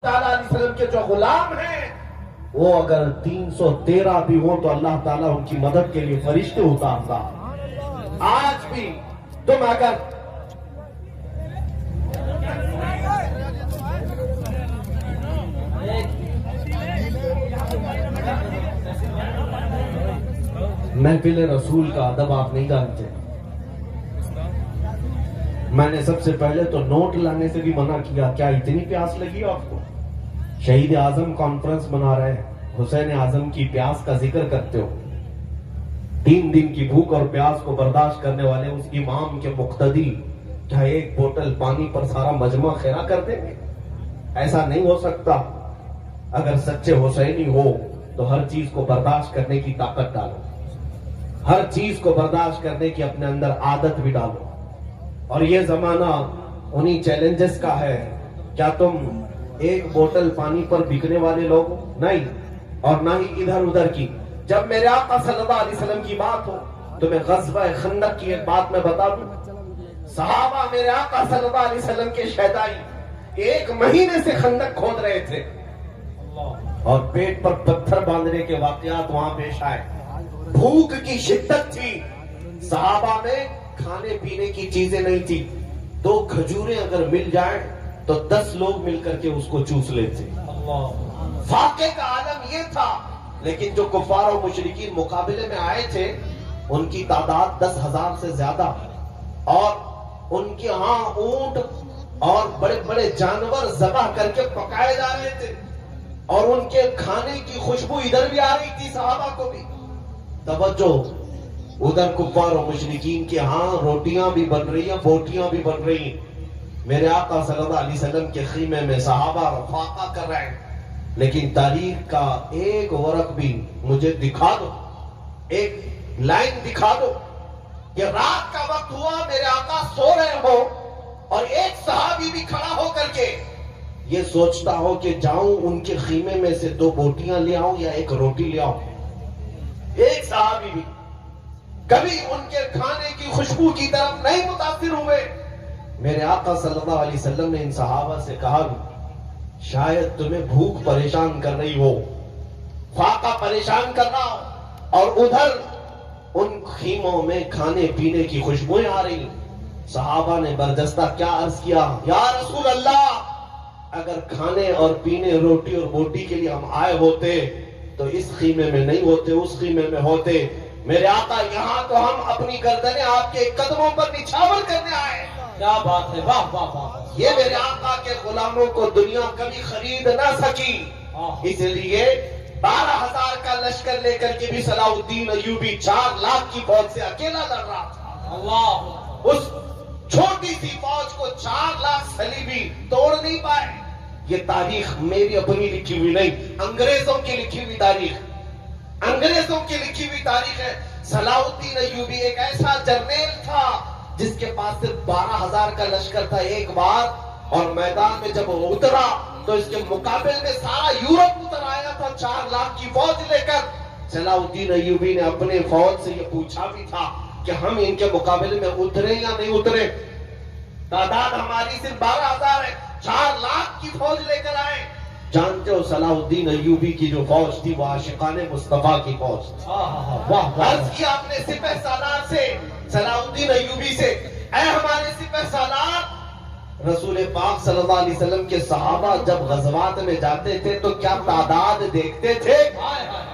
تعالیٰ علیہ وسلم کے جو غلام ہیں وہ اگر 313 بھی ہوں تو اللہ تعالیٰ ان کی مدد کے لیے فرشتے اتارتا. آج بھی تم اگر محفل رسول کا ادب آپ نہیں جانتے. میں نے سب سے پہلے تو نوٹ لانے سے بھی منع کیا. کیا اتنی پیاس لگی آپ کو؟ شہید اعظم کانفرنس بنا رہے ہیں, حسین اعظم کی پیاس کا ذکر کرتے ہو. 3 دن کی بھوک اور پیاس کو برداشت کرنے والے اس امام کے مقتدی کیا ایک بوتل پانی پر سارا مجمع خیرہ کر دیں گے؟ ایسا نہیں ہو سکتا. اگر سچے حسینی ہو تو ہر چیز کو برداشت کرنے کی طاقت ڈالو, ہر چیز کو برداشت کرنے کی اپنے اندر عادت بھی ڈالو. اور یہ زمانہ انہی چیلنجز کا ہے. کیا تم ایک بوتل پانی پر بکنے والے لوگ ہو؟ نہیں. اور نہ ہی ادھر ادھر کی. جب میرے آقا صلی اللہ علیہ وسلم کی بات ہو تو میں غزوہ خندق کی ایک بات میں بتا دوں. صحابہ میرے آقا صلی اللہ علیہ وسلم کے شہدائی 1 مہینے سے خندق کھود رہے تھے اور پیٹ پر پتھر باندھنے کے واقعات وہاں پیش آئے. بھوک کی شدت تھی. صحابہ میں کھانے پینے کی چیزیں نہیں تھی. 2 کھجوریں اگر مل جائیں تو 10 لوگ مل کر کے اس کو چوس لیتے. فاقے کا عالم یہ تھا. لیکن جو کفار و مشرکین مقابلے میں آئے تھے ان کی تعداد 10,000 سے زیادہ, اور ان کے ہاں اونٹ اور بڑے بڑے جانور ذبح کر کے پکائے جا رہے تھے, اور ان کے کھانے کی خوشبو ادھر بھی آ رہی تھی صحابہ کو بھی. توجہ, ادھر کفار و مشرکین کے ہاں روٹیاں بھی بن رہی ہیں, بوٹیاں بھی بن رہی ہیں. میرے آقا صلی اللہ علیہ وسلم کے خیمے میں صحابہ رفاقہ کر رہے ہیں. لیکن تاریخ کا ایک ورق بھی مجھے دکھا دو, ایک لائن دکھا دو کہ رات کا وقت ہوا, میرے آقا سو رہے ہو اور ایک صحابی بھی کھڑا ہو کر کے یہ سوچتا ہو کہ جاؤں ان کے خیمے میں سے 2 بوٹیاں لے آؤں یا 1 روٹی لے آؤں. ایک صحابی بھی کبھی ان کے کھانے کی خوشبو کی طرف نہیں متاثر ہوئے. میرے آقا صلی اللہ علیہ وسلم نے ان صحابہ سے کہا شاید تمہیں بھوک پریشان کر رہی ہو, فاقہ پریشان کر رہا ہو, اور ادھر ان خیموں میں کھانے پینے کی خوشبوئیں آ رہی. صحابہ نے برجستہ کیا عرض کیا, یا رسول اللہ, اگر کھانے اور پینے روٹی اور بوٹی کے لیے ہم آئے ہوتے تو اس خیمے میں نہیں ہوتے, اس خیمے میں ہوتے. میرے آقا یہاں تو ہم اپنی گردنیں آپ کے قدموں پر نچھاور کرنے آئے. کیا بات ہے, واہ واہ واہ. یہ میرے آقا کے غلاموں کو دنیا کبھی خرید نہ سکی, اس لیے 12,000 کا لشکر لے کر کے بھی صلاح الدین ایوبی 4 لاکھ کی فوج سے اکیلا لڑ رہا تھا. اللہ, اس چھوٹی سی فوج کو 4 لاکھ صلیبی توڑ نہیں پائے. یہ تاریخ میری اپنی لکھی ہوئی نہیں, انگریزوں کی لکھی ہوئی تاریخ, انگریزوں کی لکھی ہوئی تاریخ ہے. صلاح الدین ایوبی ایک ایسا جرنیل تھا جس کے پاس صرف 12,000 کا لشکر تھا ایک بار, اور میدان میں جب وہ اترا تو اس کے مقابلے میں سارا یورپ اتر آیا تھا 4 لاکھ کی فوج لے کر. صلاح الدین ایوبی نے اپنے فوج سے یہ پوچھا بھی تھا کہ ہم ان کے مقابلے میں اترے یا نہیں اترے. تعداد ہماری صرف 12,000 ہے, 4 لاکھ کی فوج لے کر آئے. جانتے ہو صلاح الدین ایوبی کی جو فوج تھی وہ عاشقان مصطفیٰ کی فوج تھی. عرض کیا آپ نے سپہ سالار سے, صلاح الدین ایوبی سے, اے ہمارے سپہ سالار, رسول پاک صلی اللہ علیہ وسلم کے صحابہ جب غزوات میں جاتے تھے تو کیا تعداد دیکھتے تھے؟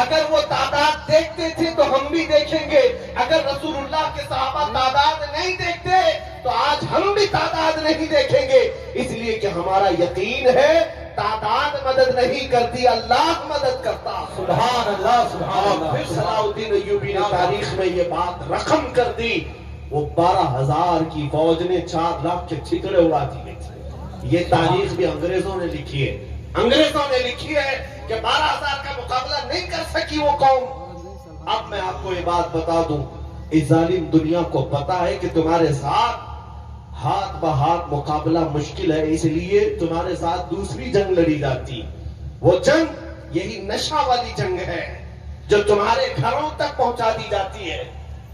اگر وہ تعداد دیکھتے تھے تو ہم بھی دیکھیں گے. اگر رسول اللہ کے صحابہ تعداد نہیں دیکھتے تو آج ہم بھی تعداد نہیں دیکھیں گے. اس لیے کہ ہمارا یقین ہے تعداد مدد نہیں کرتی, اللہ مدد کرتا. سبحان اللہ, سبحان اللہ. پھر صلاح الدین ایوبی نے تاریخ میں یہ بات رقم کر دی. وہ 12,000 کی فوج نے 4 لاکھ کے چھکڑے اڑا دیے. یہ تاریخ بھی انگریزوں نے لکھی ہے, انگریزوں نے لکھی ہے کہ 12,000 کا مقابلہ نہیں کر سکی وہ قوم. اب میں آپ کو یہ بات بتا دوں, اس ظالم دنیا کو پتا ہے کہ تمہارے ساتھ ہاتھ بہاتھ مقابلہ مشکل ہے, اس لیے تمہارے ساتھ دوسری جنگ لڑی جاتی. وہ جنگ یہی نشہ والی جنگ ہے جو تمہارے گھروں تک پہنچا دی جاتی ہے,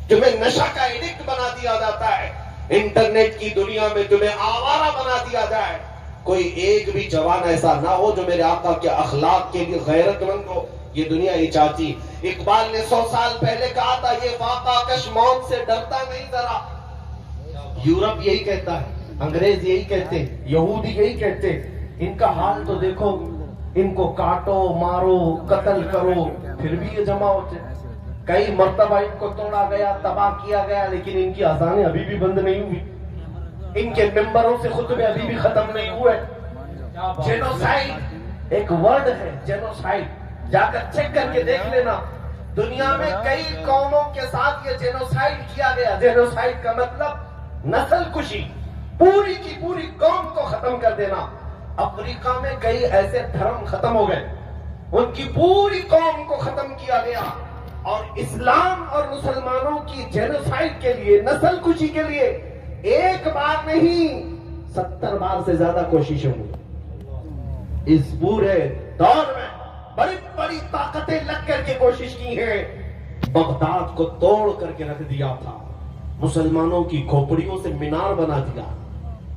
تمہیں نشہ کا ایڈکٹ بنا دیا جاتا ہے, انٹرنیٹ کی دنیا میں تمہیں آوارہ بنا دیا جائے. کوئی ایک بھی جوان ایسا نہ ہو جو میرے آقا کے اخلاق کے لیے غیرت مند ہو. یہ دنیا یہ چاہتی. اقبال نے 100 سال پہلے کہا تھا یہ فاقہ کش موت سے ڈرتا نہیں ذرا. یورپ یہی کہتا ہے, انگریز یہی کہتے ہیں, یہودی یہی کہتے ہیں. ان کا حال تو دیکھو, ان کو کاٹو مارو قتل کرو پھر بھی یہ جمع ہوتے ہیں. کئی مرتبہ ان کو توڑا گیا, تباہ کیا گیا, لیکن ان کی اذانیں ابھی بھی بند نہیں ہوئی, ان کے ممبروں سے خطبے ابھی بھی ختم نہیں ہوئے. جینوسائیڈ ایک ورڈ ہے, جینوسائیڈ, جا کر چیک کر کے دیکھ لینا. دنیا میں کئی قوموں کے ساتھ یہ جینوسائیڈ کیا گیا. جینوسائیڈ کا مطلب نسل کشی, پوری کی پوری قوم کو ختم کر دینا. افریقہ میں کئی ایسے دھرم ختم ہو گئے, ان کی پوری قوم کو ختم کیا گیا. اور اسلام اور مسلمانوں کی جینوسائیڈ کے لیے, نسل کشی کے لیے ایک بار نہیں 70 بار سے زیادہ کوششیں ہوئی. اس پورے دور میں بڑی بڑی طاقتیں لگ کر کے کوشش کی ہیں. بغداد کو توڑ کر کے رکھ دیا تھا, مسلمانوں کی کھوپڑیوں سے مینار بنا دیا.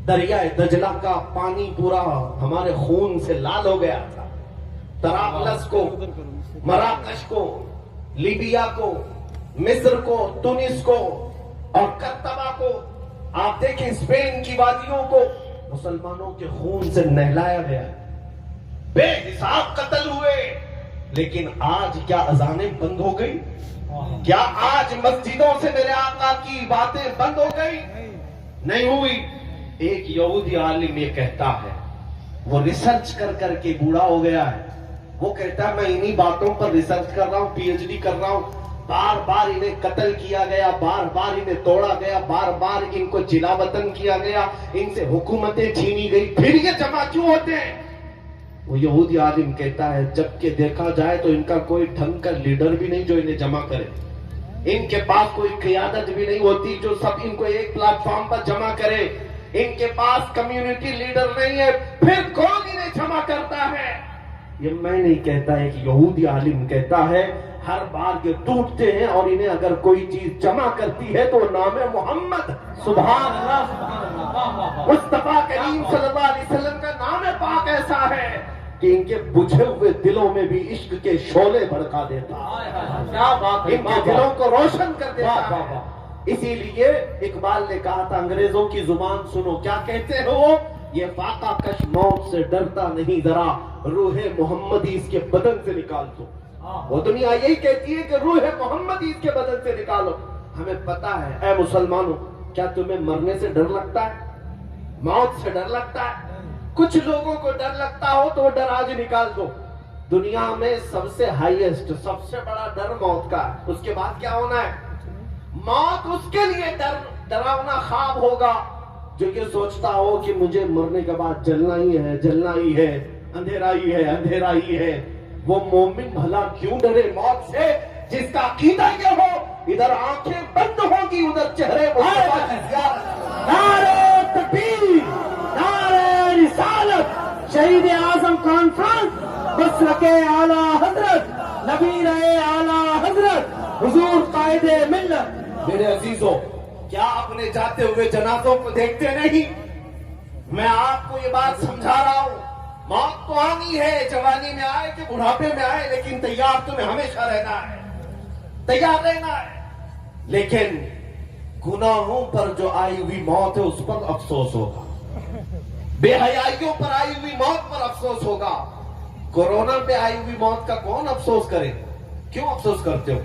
دریائے دجلہ کا پانی پورا ہمارے خون سے لال ہو گیا تھا. طرابلس کو, مراکش کو, لیبیا کو, مصر کو, تونس کو اور کرتبہ کو, آپ دیکھیں اسپین کی وادیوں کو مسلمانوں کے خون سے نہلایا گیا. بے حساب قتل ہوئے. لیکن آج کیا اذانیں بند ہو گئی؟ کیا آج مسجدوں سے میرے آقا کی باتیں بند ہو گئی؟ نہیں ہوئی. ایک یہودی عالم یہ کہتا ہے, وہ ریسرچ کر کر کے بوڑھا ہو گیا ہے, وہ کہتا ہے میں انہی باتوں پر ریسرچ کر رہا ہوں, پی ایچ ڈی کر رہا ہوں. بار بار انہیں قتل کیا گیا, بار بار انہیں توڑا گیا, بار بار ان کو جلا وطن کیا گیا, ان سے حکومتیں چھینی گئی, پھر یہ جمع کیوں ہوتے ہیں؟ وہ یہودی عالم کہتا ہے جبکہ دیکھا جائے تو ان کا کوئی ڈھنگ کا لیڈر بھی نہیں جو انہیں جمع کرے. ان کے پاس کوئی قیادت بھی نہیں ہوتی جو سب ان کو ایک پلیٹ فارم پر جمع کرے. ان کے پاس کمیونٹی لیڈر نہیں ہے, پھر کون انہیں جمع کرتا ہے؟ یہ میں نہیں کہتا ہے کہ یہودی عالم کہتا ہے. ہر بار یہ ٹوٹتے ہیں اور انہیں اگر کوئی چیز جمع کرتی ہے تو نام ہے محمد. سبحان اللہ. مصطفیٰ کریم صلی اللہ علیہ وسلم کا نام پاک ایسا ہے کہ ان کے بجھے ہوئے دلوں میں بھی عشق کے شعلے بھڑکا دیتا, ان کے دلوں کو روشن کر دیتا. اسی لیے اقبال نے کہا تھا انگریزوں کی زبان سنو, کیا کہتے ہو؟ یہ فاقہ کش موت سے ڈرتا نہیں ذرا, روح محمدی اس کے بدن سے نکال دو. وہ دنیا یہی کہتی ہے کہ روح محمدی اس کے بدن سے نکالو. ہمیں پتا ہے اے مسلمانوں, کیا تمہیں مرنے سے ڈر لگتا ہے؟ موت سے ڈر لگتا ہے؟ کچھ لوگوں کو ڈر لگتا ہو تو وہ ڈر آج نکال دو. دنیا میں سب سے ہائیسٹ, سب سے بڑا ڈر موت کا ہے. اس کے بعد کیا ہونا ہے؟ موت اس کے لیے ڈراونا خواب ہوگا جو یہ سوچتا ہو کہ مجھے مرنے کے بعد جلنا ہی ہے, جلنا ہی ہے, اندھیرا ہی ہے, اندھیرا ہی ہے. وہ مومن بھلا کیوں ڈرے موت سے جس کا عقیدہ یہ ہو ادھر آنکھیں بند ہوگی ادھر چہرے مصطفیٰ کی زیارت. نعرہ تکبیر, نعرہ رسالت. شہید اعظم کانفرنس, مسلک اعلیٰ حضرت, نبی رہے اعلیٰ حضرت, حضور قائد ملت. میرے عزیزوں, کیا اپنے جاتے ہوئے جنازوں کو دیکھتے نہیں؟ میں آپ کو یہ بات سمجھا رہا ہوں, موت تو آنی ہے, جوانی میں آئے کہ بڑھاپے میں آئے, لیکن تیار تمہیں ہمیشہ رہنا ہے, تیار رہنا ہے. لیکن گناہوں پر جو آئی ہوئی موت ہے اس پر افسوس ہوگا, بے حیائیوں پر آئی ہوئی موت پر افسوس ہوگا. کورونا پہ آئی ہوئی موت کا کون افسوس کرے؟ کیوں افسوس کرتے ہو؟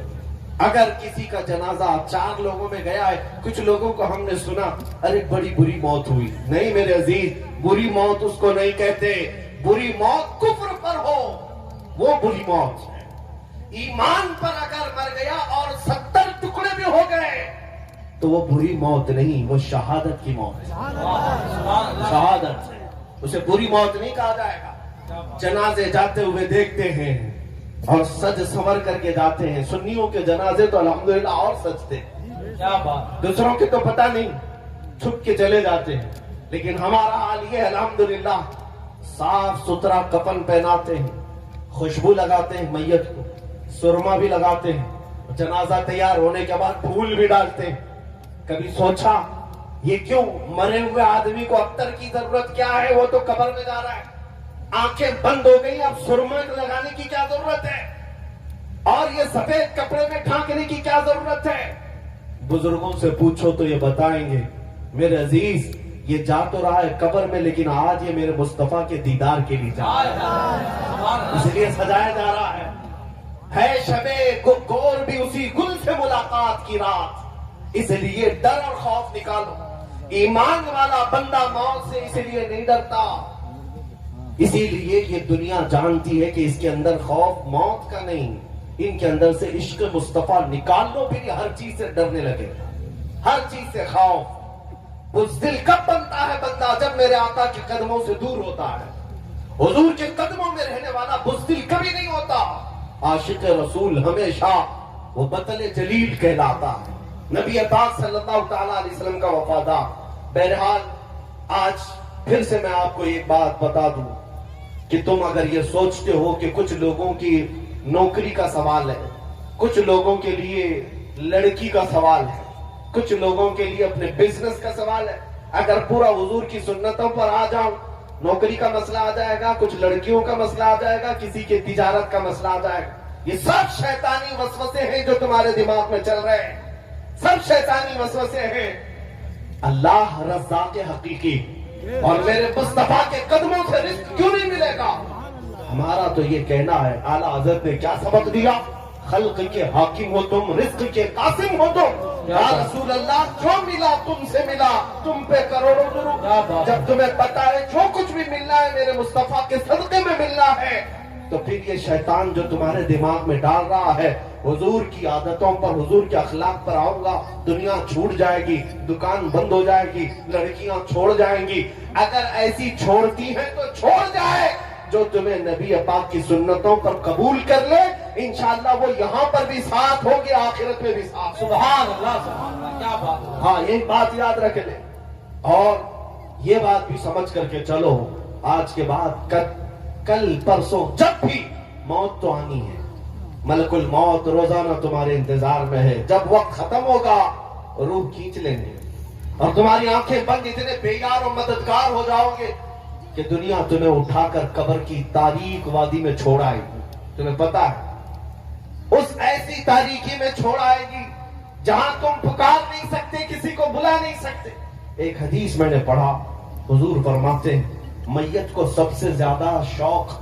اگر کسی کا جنازہ 4 لوگوں میں گیا ہے, کچھ لوگوں کو ہم نے سنا ارے بڑی بری موت ہوئی. نہیں میرے عزیز, بری موت اس کو نہیں کہتے. بری موت کفر پر ہو وہ بری موت ہے. ایمان پر اگر مر گیا اور 70 ٹکڑے بھی ہو گئے تو وہ بری موت نہیں, وہ شہادت کی موت ہے. شہادت ہے, اسے بری موت نہیں کہا جائے گا. جنازے جاتے ہوئے دیکھتے ہیں اور سج سنور کر کے جاتے ہیں. سنیوں کے جنازے تو الحمدللہ اور سجتے ہیں, دوسروں کے تو پتہ نہیں, چھپ کے چلے جاتے ہیں. لیکن ہمارا حال یہ الحمدللہ, صاف ستھرا کفن پہناتے ہیں, خوشبو لگاتے ہیں میت کو, سرما بھی لگاتے ہیں, جنازہ تیار ہونے کے بعد پھول بھی ڈالتے ہیں. کبھی سوچا یہ کیوں؟ مرے ہوئے آدمی کو اختر کی ضرورت کیا ہے؟ وہ تو قبر میں جا رہا ہے، آنکھیں بند ہو گئی، اب سرما لگانے کی کیا ضرورت ہے؟ اور یہ سفید کپڑے میں ڈھانکنے کی کیا ضرورت ہے؟ بزرگوں سے پوچھو تو یہ بتائیں گے میرے عزیز یہ جا تو رہا ہے قبر میں، لیکن آج یہ میرے مصطفیٰ کے دیدار کے لیے جا رہا ہے، اس لیے سجایا جا رہا ہے شبے گور بھی اسی گل سے ملاقات کی رات، اس لیے ڈر اور خوف نکالو، ایمان والا بندہ موت سے اس لیے نہیں ڈرتا، اسی لیے یہ دنیا جانتی ہے کہ اس کے اندر خوف موت کا نہیں، ان کے اندر سے عشق مصطفیٰ نکال لو، پھر ہر چیز سے ڈرنے لگے، ہر چیز سے خوف۔ بزدل کب بنتا ہے بندہ؟ جب میرے آقا کے قدموں سے دور ہوتا ہے، حضور کے قدموں میں رہنے والا بزدل کبھی نہیں ہوتا، عاشق رسول ہمیشہ وہ بطل جلیل کہلاتا ہے، نبی پاک صلی اللہ تعالیٰ علیہ وسلم کا وفادار۔ بہرحال آج پھر سے میں آپ کو ایک بات بتا دوں کہ تم اگر یہ سوچتے ہو کہ کچھ لوگوں کی نوکری کا سوال ہے، کچھ لوگوں کے لیے لڑکی کا سوال ہے، کچھ لوگوں کے لیے اپنے بزنس کا سوال ہے، اگر پورا حضور کی سنتوں پر آ جاؤ نوکری کا مسئلہ آ جائے گا، کچھ لڑکیوں کا مسئلہ آ جائے گا، کسی کے تجارت کا مسئلہ آ جائے گا، یہ سب شیطانی وسوسے ہیں جو تمہارے دماغ میں چل رہے ہیں، سب شیطانی وسوسے ہیں۔ اللہ رزاق حقیقی اور میرے مصطفیٰ کے قدموں سے رزق کیوں نہیں ملے گا؟ ہمارا تو یہ کہنا ہے، اعلیٰ حضرت نے کیا سبق دیا؟ خلق کے حاکم ہو تم، رزق کے قاسم ہو تم، یا رسول اللہ جو ملا تم سے ملا، تم پہ کروڑوں درود، جب تمہیں پتا ہے جو کچھ بھی ملنا ہے میرے مصطفیٰ کے صدقے میں ملنا ہے، تو پھر یہ شیطان جو تمہارے دماغ میں ڈال رہا ہے حضور کی عادتوں پر، حضور کے اخلاق پر آؤں گا، دنیا چھوٹ جائے گی، دکان بند ہو جائے گی، لڑکیاں چھوڑ جائیں گی، اگر ایسی چھوڑتی ہیں تو چھوڑ جائے، جو تمہیں نبی پاک کی سنتوں پر قبول کر لے انشاءاللہ وہ یہاں پر بھی ساتھ ہوگی، آخرت میں بھی ساتھ۔ سبحان اللہ سبحان اللہ، کیا بات ہے۔ ہاں یہ بات یاد رکھ لیں، اور یہ بات بھی سمجھ کر کے چلو، آج کے بعد کل پرسوں جب بھی موت تو آنی ہے، ملک الموت روزانہ تمہارے انتظار میں ہے، جب وقت ختم ہوگا روح کھینچ لیں گے اور تمہاری آنکھیں بند اتنے بے یار اور مددگار ہو جاؤ گے کہ دنیا تمہیں اٹھا کر قبر کی تاریک وادی میں چھوڑ آئے گی، تمہیں پتا ہے اس ایسی تاریکی میں چھوڑ آئے گی جہاں تم پکار نہیں سکتے، کسی کو بلا نہیں سکتے۔ ایک حدیث میں نے پڑھا، حضور فرماتے ہیں میت کو سب سے زیادہ شوق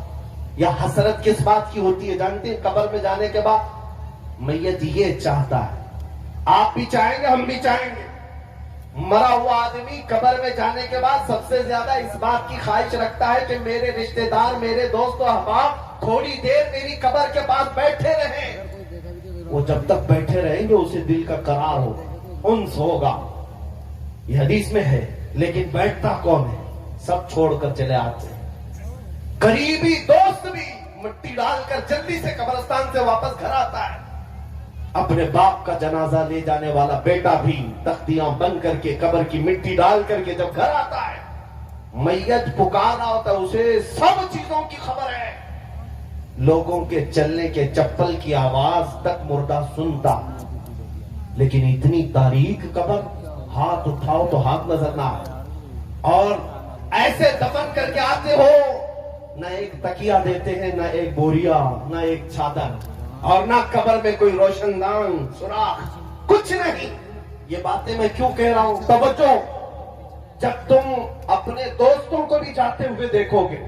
یا حسرت کس بات کی ہوتی ہے جانتے ہیں؟ قبر میں جانے کے بعد میت یہ چاہتا ہے، آپ بھی چاہیں گے، ہم بھی چاہیں گے، مرا ہوا آدمی قبر میں جانے کے بعد سب سے زیادہ اس بات کی خواہش رکھتا ہے کہ میرے رشتہ دار، میرے دوست و احباب تھوڑی دیر میری قبر کے پاس بیٹھے رہیں، وہ جب تک بیٹھے رہیں گے اسے دل کا قرار ہوگا، انس ہوگا، یہ حدیث میں ہے، لیکن بیٹھتا کون ہے؟ سب چھوڑ کر چلے آتے ہیں، قریبی دوست بھی مٹی ڈال کر جلدی سے قبرستان سے واپس گھر آتا ہے، اپنے باپ کا جنازہ لے جانے والا بیٹا بھی تختیاں بند کر کے قبر کی مٹی ڈال کر کے جب گھر آتا ہے، میت پکارا ہوتا ہے، اسے سب چیزوں کی خبر ہے، لوگوں کے چلنے کے چپل کی آواز تک مردہ سنتا، لیکن اتنی تاریک قبر، ہاتھ اٹھاؤ تو ہاتھ نظر نہ آئے، اور ایسے دفن کر کے آتے ہو، نہ ایک تکیہ دیتے ہیں، نہ ایک بوریا، نہ ایک چادر، اور نہ قبر میں کوئی روشن دان، سوراخ، کچھ نہیں۔ یہ باتیں میں کیوں کہہ رہا ہوں؟ توجہ، جب تم اپنے دوستوں کو بھی جاتے ہوئے دیکھو گے،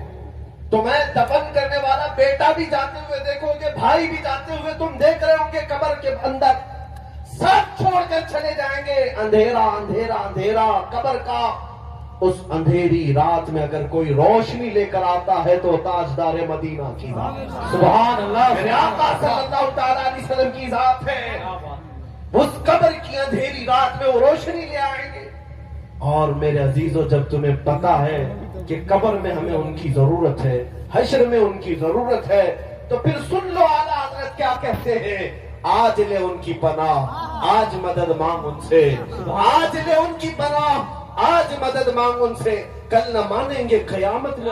تمہیں دفن کرنے والا بیٹا بھی جاتے ہوئے دیکھو گے، بھائی بھی جاتے ہوئے تم دیکھ رہے ہوں گے، قبر کے اندر سب چھوڑ کر چلے جائیں گے، اندھیرا اندھیرا اندھیرا، قبر کا اس اندھیری رات میں اگر کوئی روشنی لے کر آتا ہے تو تاجدار مدینہ کی ذات، سبحان اللہ، میرے آقا صلی اللہ تعالیٰ علیہ وسلم کی ذات ہے، اس قبر کی اندھیری رات میں وہ روشنی لے آئیں گے۔ اور میرے عزیزو، جب تمہیں پتا ہے کہ قبر میں ہمیں ان کی ضرورت ہے، حشر میں ان کی ضرورت ہے، تو پھر سن لو اعلیٰ حضرت کیا کہتے ہیں، آج لے ان کی پناہ، آج مدد مانگ ان سے، آج لے ان کی پناہ، آج مدد مانگ ان سے، کل نہ مانیں گے قیامت میں۔